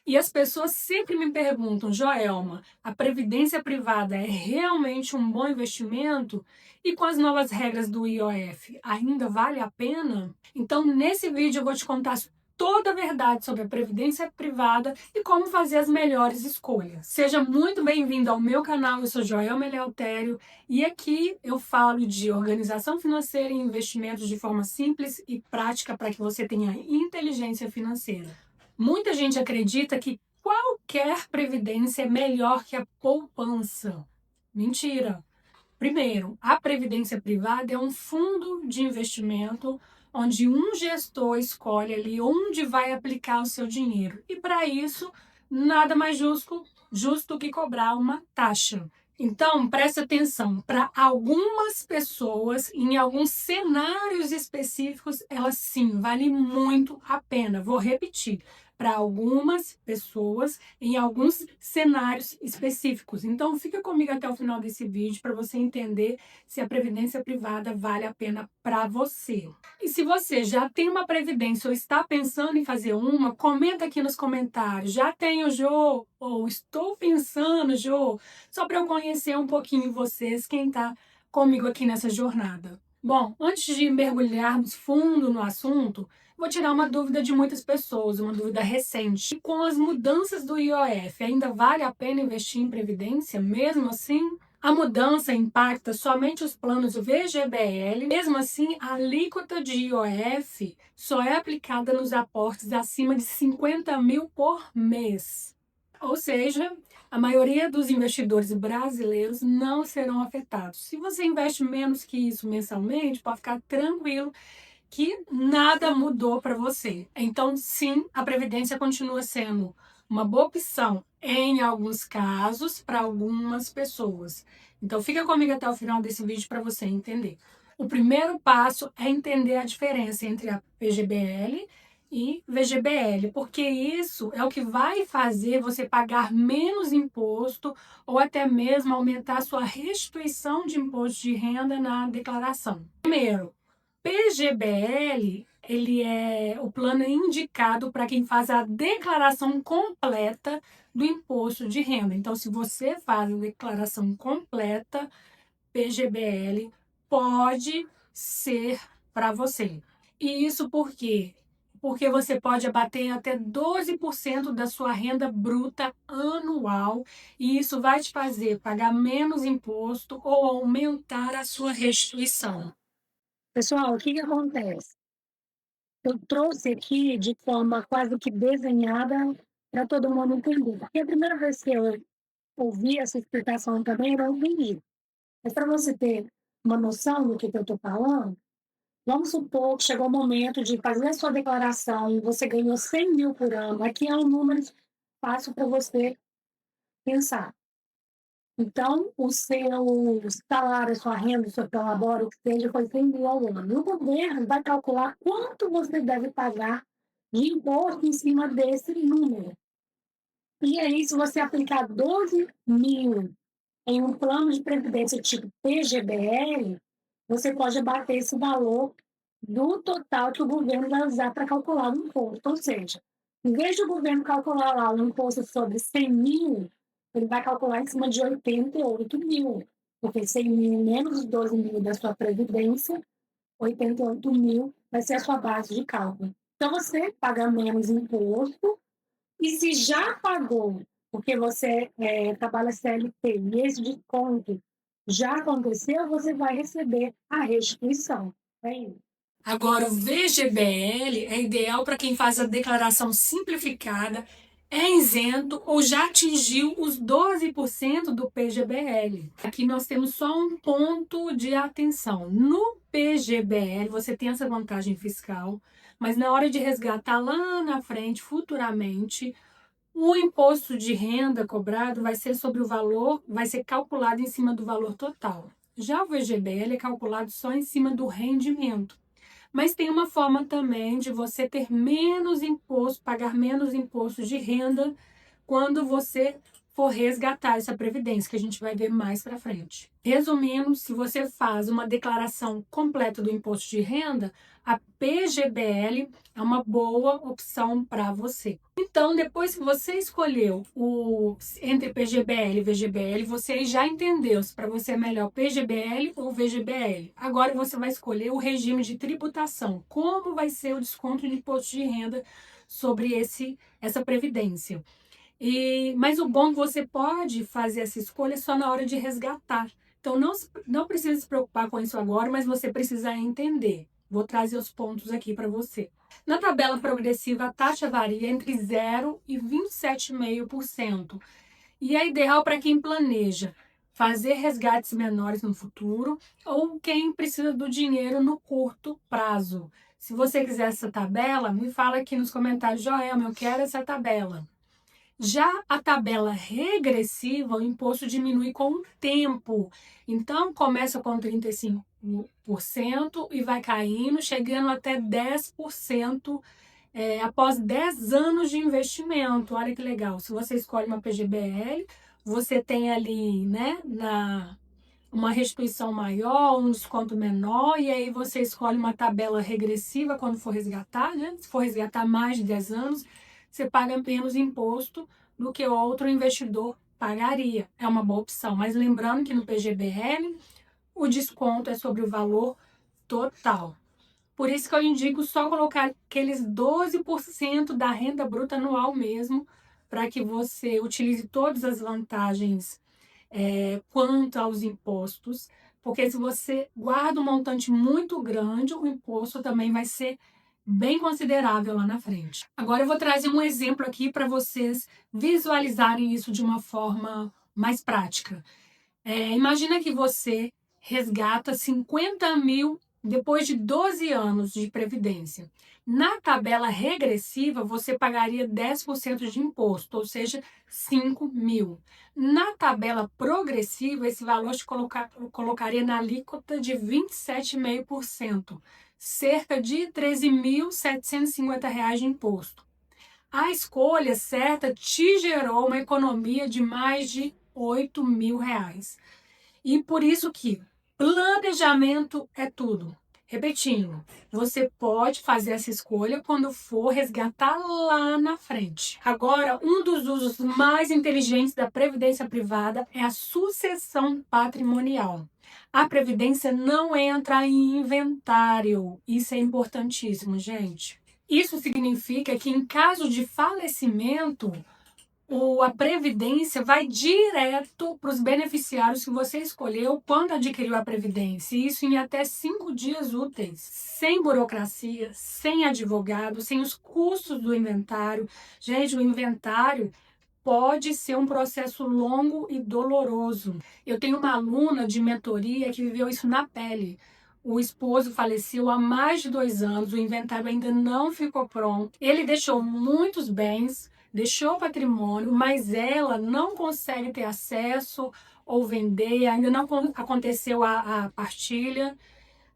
E as pessoas sempre me perguntam, Joelma, a previdência privada é realmente um bom investimento? E com as novas regras do IOF, ainda vale a pena? Então, nesse vídeo eu vou te contar toda a verdade sobre a previdência privada e como fazer as melhores escolhas. Seja muito bem-vindo ao meu canal, eu sou Joelma Eleutério e aqui eu falo de organização financeira e investimentos de forma simples e prática para que você tenha inteligência financeira. Muita gente acredita que qualquer previdência é melhor que a poupança. Mentira! Primeiro, a previdência privada é um fundo de investimento onde um gestor escolhe ali onde vai aplicar o seu dinheiro. E para isso, nada mais justo que cobrar uma taxa. Então, preste atenção, para algumas pessoas, em alguns cenários específicos, ela sim vale muito a pena. Vou repetir, para algumas pessoas, em alguns cenários específicos. Então, fica comigo até o final desse vídeo para você entender se a previdência privada vale a pena para você. E se você já tem uma previdência ou está pensando em fazer uma, comenta aqui nos comentários. Já tenho, Jô? Ou estou pensando, Jô? Só para eu conhecer um pouquinho vocês, quem está comigo aqui nessa jornada. Bom, antes de mergulharmos fundo no assunto, vou tirar uma dúvida de muitas pessoas, uma dúvida recente. Com as mudanças do IOF, ainda vale a pena investir em previdência? Mesmo assim, a mudança impacta somente os planos do VGBL. Mesmo assim, a alíquota de IOF só é aplicada nos aportes acima de 50 mil por mês. Ou seja, a maioria dos investidores brasileiros não serão afetados. Se você investe menos que isso mensalmente, pode ficar tranquilo que nada mudou para você. Então, sim, a previdência continua sendo uma boa opção em alguns casos para algumas pessoas. Então, fica comigo até o final desse vídeo para você entender. O primeiro passo é entender a diferença entre a PGBL e VGBL, porque isso é o que vai fazer você pagar menos imposto ou até mesmo aumentar a sua restituição de imposto de renda na declaração. Primeiro, PGBL, ele é o plano indicado para quem faz a declaração completa do imposto de renda. Então, se você faz a declaração completa, PGBL pode ser para você. E isso por quê? Porque você pode abater até 12% da sua renda bruta anual e isso vai te fazer pagar menos imposto ou aumentar a sua restituição. Pessoal, o que acontece? Eu trouxe aqui de forma quase que desenhada para todo mundo entender. Porque a primeira vez que eu ouvi essa explicação também, eu não entendi. Mas para você ter uma noção do que eu estou falando, vamos supor que chegou o momento de fazer a sua declaração e você ganhou 100 mil por ano. Aqui é um número fácil para você pensar. Então, o seu salário, a sua renda, o seu labora, o que seja, foi 100 mil ao ano. E o governo vai calcular quanto você deve pagar de imposto em cima desse número. E aí, se você aplicar 12 mil em um plano de previdência tipo PGBL, você pode abater esse valor do total que o governo vai usar para calcular o imposto. Ou seja, em vez de o governo calcular lá o imposto sobre 100 mil, ele vai calcular em cima de 88 mil, porque 100 mil menos 12 mil da sua previdência, 88 mil vai ser a sua base de cálculo. Então, você paga menos imposto e se já pagou, porque você trabalha CLT e esse desconto já aconteceu, você vai receber a restituição. É isso. Agora, o VGBL é ideal para quem faz a declaração simplificada, é isento ou já atingiu os 12% do PGBL. Aqui nós temos só um ponto de atenção. No PGBL, você tem essa vantagem fiscal, mas na hora de resgatar lá na frente, futuramente, o imposto de renda cobrado vai ser sobre o valor, vai ser calculado em cima do valor total. Já o VGBL é calculado só em cima do rendimento. Mas tem uma forma também de você ter menos imposto, pagar menos imposto de renda quando você for resgatar essa previdência, que a gente vai ver mais para frente. Resumindo, se você faz uma declaração completa do imposto de renda, a PGBL é uma boa opção para você. Então, depois que você escolheu entre PGBL e VGBL, você já entendeu se para você é melhor PGBL ou VGBL. Agora você vai escolher o regime de tributação, como vai ser o desconto de imposto de renda sobre essa previdência. Mas o bom é que você pode fazer essa escolha só na hora de resgatar. Então, não precisa se preocupar com isso agora, mas você precisa entender. Vou trazer os pontos aqui para você. Na tabela progressiva, a taxa varia entre 0 e 27,5%. E é ideal para quem planeja fazer resgates menores no futuro ou quem precisa do dinheiro no curto prazo. Se você quiser essa tabela, me fala aqui nos comentários, Joelma, eu quero essa tabela. Já a tabela regressiva, o imposto diminui com o tempo. Então, começa com 35% e vai caindo, chegando até 10% após 10 anos de investimento. Olha que legal. Se você escolhe uma PGBL, você tem ali, né, uma restituição maior, um desconto menor, e aí você escolhe uma tabela regressiva quando for resgatar, né? Se for resgatar mais de 10 anos, você paga menos imposto do que outro investidor pagaria. É uma boa opção, mas lembrando que no PGBL o desconto é sobre o valor total. Por isso que eu indico só colocar aqueles 12% da renda bruta anual mesmo, para que você utilize todas as vantagens quanto aos impostos, porque se você guarda um montante muito grande, o imposto também vai ser bem considerável lá na frente. Agora eu vou trazer um exemplo aqui para vocês visualizarem isso de uma forma mais prática. Imagina que você resgata 50 mil depois de 12 anos de previdência. Na tabela regressiva, você pagaria 10% de imposto, ou seja, 5 mil. Na tabela progressiva, esse valor te colocaria na alíquota de 27,5%, cerca de R$ 13.750 de imposto. A escolha certa te gerou uma economia de mais de R$ 8.000. E por isso que planejamento é tudo. Repetindo, você pode fazer essa escolha quando for resgatar lá na frente. Agora, um dos usos mais inteligentes da previdência privada é a sucessão patrimonial. A previdência não entra em inventário. Isso é importantíssimo, gente. Isso significa que em caso de falecimento, a previdência vai direto para os beneficiários que você escolheu quando adquiriu a previdência. Isso em até 5 dias úteis, sem burocracia, sem advogado, sem os custos do inventário. Gente, o inventário pode ser um processo longo e doloroso. Eu tenho uma aluna de mentoria que viveu isso na pele. O esposo faleceu há mais de 2 anos, o inventário ainda não ficou pronto. Ele deixou muitos bens, deixou patrimônio, mas ela não consegue ter acesso ou vender, ainda não aconteceu a partilha.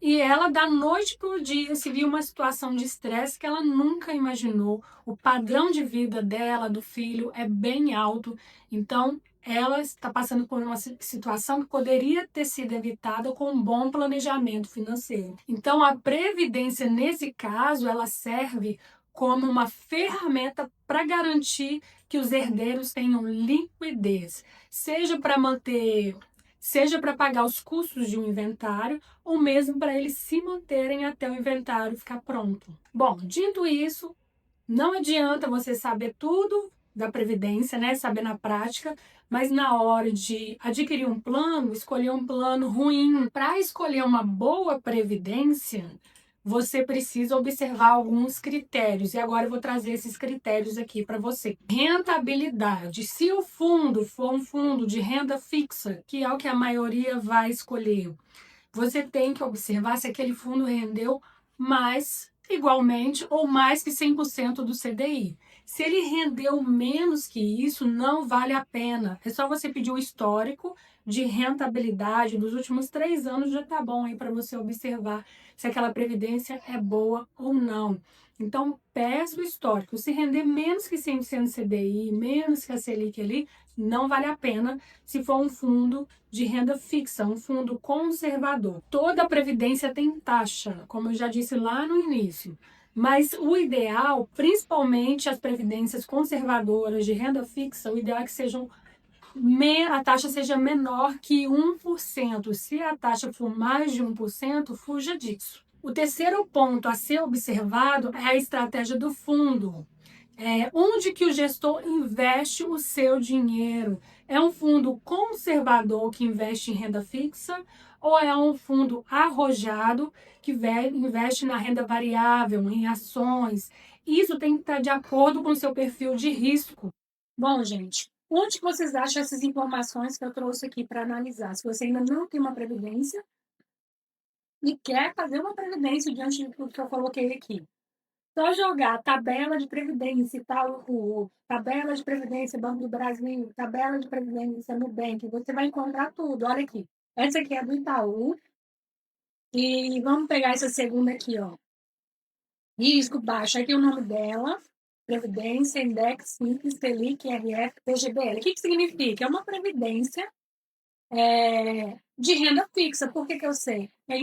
E ela, da noite para o dia, se viu uma situação de estresse que ela nunca imaginou. O padrão de vida dela, do filho, é bem alto. Então, ela está passando por uma situação que poderia ter sido evitada com um bom planejamento financeiro. Então, a previdência, nesse caso, ela serve como uma ferramenta para garantir que os herdeiros tenham liquidez, seja para pagar os custos de um inventário ou mesmo para eles se manterem até o inventário ficar pronto. Bom, dito isso, não adianta você saber tudo da previdência, né? Saber na prática, mas na hora de adquirir um plano, escolher um plano ruim. Para escolher uma boa previdência, você precisa observar alguns critérios. E agora eu vou trazer esses critérios aqui para você. Rentabilidade. Se o fundo for um fundo de renda fixa, que é o que a maioria vai escolher, você tem que observar se aquele fundo rendeu mais, igualmente, ou mais que 100% do CDI. Se ele rendeu menos que isso, não vale a pena. É só você pedir o histórico de rentabilidade dos últimos 3 anos já tá bom aí para você observar se aquela previdência é boa ou não. Então, peça o histórico. Se render menos que 100% CDI, menos que a Selic ali, não vale a pena se for um fundo de renda fixa, um fundo conservador. Toda a previdência tem taxa, como eu já disse lá no início. Mas o ideal, principalmente as previdências conservadoras de renda fixa, o ideal é que a taxa seja menor que 1%. Se a taxa for mais de 1%, fuja disso. O terceiro ponto a ser observado é a estratégia do fundo. Onde que o gestor investe o seu dinheiro? É um fundo conservador que investe em renda fixa ou é um fundo arrojado que investe na renda variável, em ações? Isso tem que estar de acordo com o seu perfil de risco. Bom, gente, onde que vocês acham essas informações que eu trouxe aqui para analisar? Se você ainda não tem uma previdência e quer fazer uma previdência diante do que eu coloquei aqui. Só jogar tabela de previdência Itaú, tabela de previdência Banco do Brasil, tabela de previdência Nubank, você vai encontrar tudo. Olha aqui, essa aqui é do Itaú e vamos pegar essa segunda aqui, ó. Risco baixo, aqui é o nome dela, Previdência, Index, Simples, Selic, RF, PGBL. O que significa? É uma previdência de renda fixa. Por que eu sei? É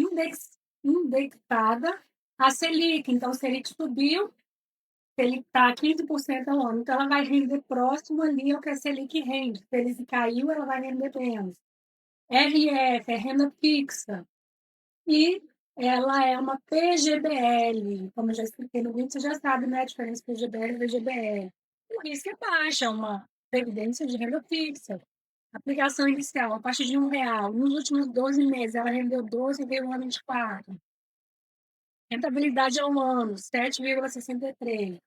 indexada a Selic. Então, se ele subiu, se ele está 15% ao ano, então ela vai render próximo ali ao que a Selic rende. Se ele caiu, ela vai render menos. RF é renda fixa. E ela é uma PGBL. Como eu já expliquei no vídeo, você já sabe, né, a diferença PGBL e PGBL. O risco é baixo, é uma previdência de renda fixa. Aplicação inicial, a partir de R$ 1. Nos últimos 12 meses, ela rendeu 12,24. Rentabilidade ao ano, 7,63.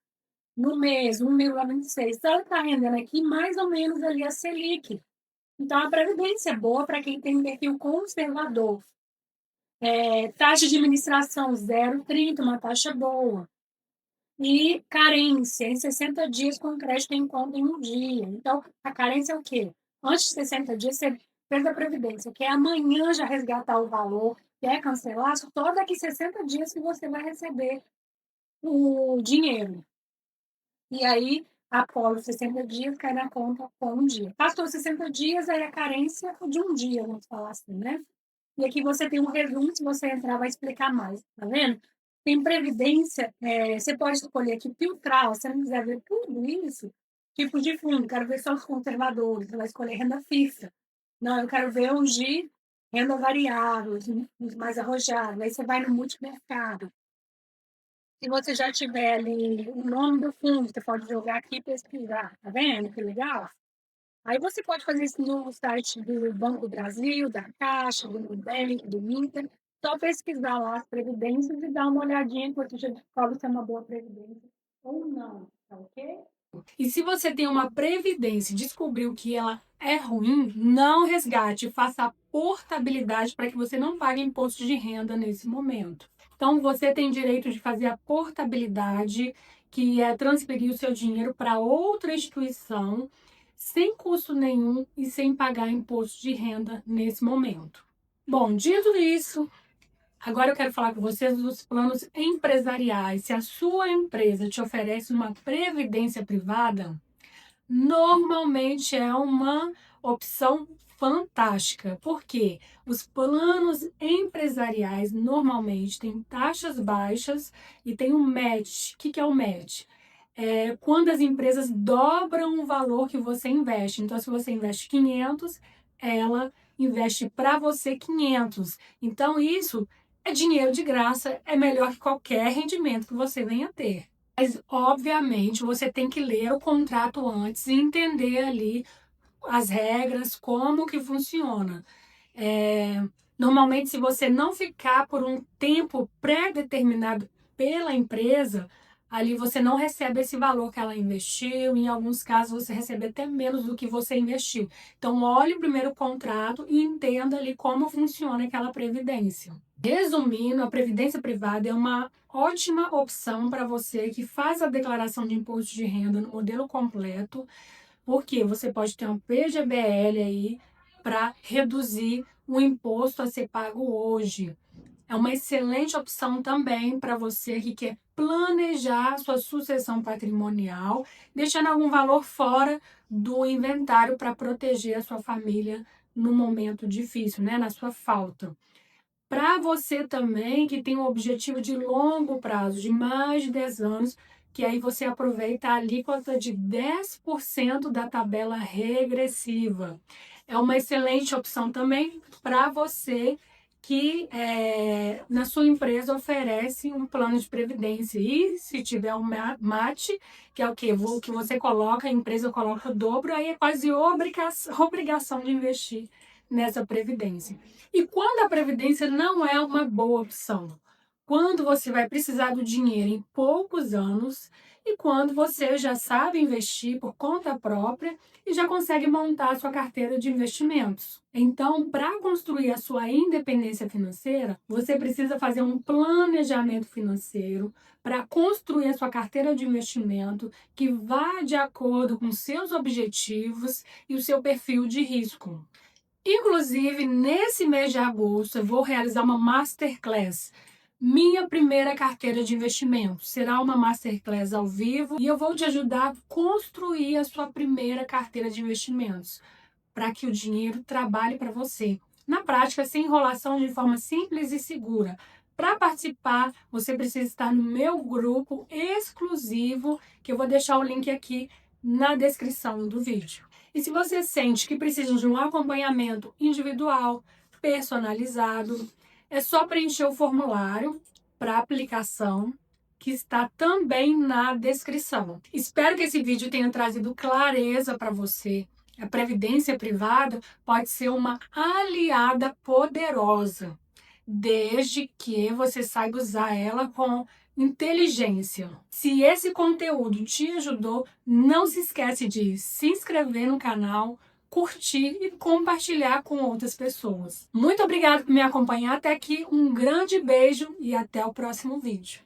No mês, 1,26. Então, ela está rendendo aqui mais ou menos ali a Selic. Então, a previdência é boa para quem tem um perfil conservador. Taxa de administração 0,30, uma taxa boa. E carência em 60 dias com crédito em conta em um dia. Então, a carência é o quê? Antes de 60 dias, você fez a previdência, quer amanhã já resgatar o valor, quer cancelar, só daqui 60 dias que você vai receber o dinheiro. E aí, após 60 dias, cai na conta com um dia. Passou 60 dias, aí a carência de um dia, vamos falar assim, né? E aqui você tem um resumo, se você entrar, vai explicar mais, tá vendo? Tem previdência, você pode escolher aqui filtrar, se você não quiser ver tudo isso, tipo de fundo, quero ver só os conservadores, você vai escolher renda fixa. Não, eu quero ver os de renda variável, os mais arrojados, aí você vai no multimercado. Se você já tiver ali o nome do fundo, você pode jogar aqui e pesquisar, tá vendo que legal? Aí você pode fazer isso no site do Banco do Brasil, da Caixa, do Nubank, do Inter. Só pesquisar lá as previdências e dar uma olhadinha enquanto você descobre se é uma boa previdência ou não, tá ok? E se você tem uma previdência e descobriu que ela é ruim, não resgate, faça a portabilidade para que você não pague imposto de renda nesse momento. Então, você tem direito de fazer a portabilidade, que é transferir o seu dinheiro para outra instituição sem custo nenhum e sem pagar imposto de renda nesse momento. Bom, dito isso, agora eu quero falar com vocês dos planos empresariais. Se a sua empresa te oferece uma previdência privada, normalmente é uma opção fantástica, porque os planos empresariais normalmente têm taxas baixas e tem um match. O que é o match? Quando as empresas dobram o valor que você investe. Então, se você investe 500, ela investe para você 500. Então, isso é dinheiro de graça, é melhor que qualquer rendimento que você venha a ter. Mas, obviamente, você tem que ler o contrato antes e entender ali as regras, como que funciona. Normalmente, se você não ficar por um tempo pré-determinado pela empresa, ali você não recebe esse valor que ela investiu. Em alguns casos, você recebe até menos do que você investiu. Então, olhe o primeiro contrato e entenda ali como funciona aquela previdência. Resumindo, a previdência privada é uma ótima opção para você que faz a declaração de imposto de renda no modelo completo, porque você pode ter um PGBL aí para reduzir o imposto a ser pago hoje. É uma excelente opção também para você que quer planejar sua sucessão patrimonial, deixando algum valor fora do inventário para proteger a sua família no momento difícil, né? Na sua falta. Para você também que tem um objetivo de longo prazo, de mais de 10 anos, que aí você aproveita a alíquota de 10% da tabela regressiva. É uma excelente opção também para você que na sua empresa oferece um plano de previdência. E se tiver um mate, que é o que? O que você coloca, a empresa coloca o dobro, aí é quase obrigação de investir nessa previdência. E quando a previdência não é uma boa opção? Quando você vai precisar do dinheiro em poucos anos e quando você já sabe investir por conta própria e já consegue montar a sua carteira de investimentos. Então, para construir a sua independência financeira, você precisa fazer um planejamento financeiro para construir a sua carteira de investimento que vá de acordo com seus objetivos e o seu perfil de risco. Inclusive, nesse mês de agosto, eu vou realizar uma Masterclass. Minha primeira carteira de investimento. Será uma Masterclass ao vivo e eu vou te ajudar a construir a sua primeira carteira de investimentos, para que o dinheiro trabalhe para você. Na prática, sem enrolação, de forma simples e segura. Para participar, você precisa estar no meu grupo exclusivo, que eu vou deixar o link aqui na descrição do vídeo. E se você sente que precisa de um acompanhamento individual, personalizado, é só preencher o formulário para aplicação, que está também na descrição. Espero que esse vídeo tenha trazido clareza para você. A previdência privada pode ser uma aliada poderosa, desde que você saiba usar ela com inteligência. Se esse conteúdo te ajudou, não se esquece de se inscrever no canal, curtir e compartilhar com outras pessoas. Muito obrigada por me acompanhar até aqui, um grande beijo e até o próximo vídeo.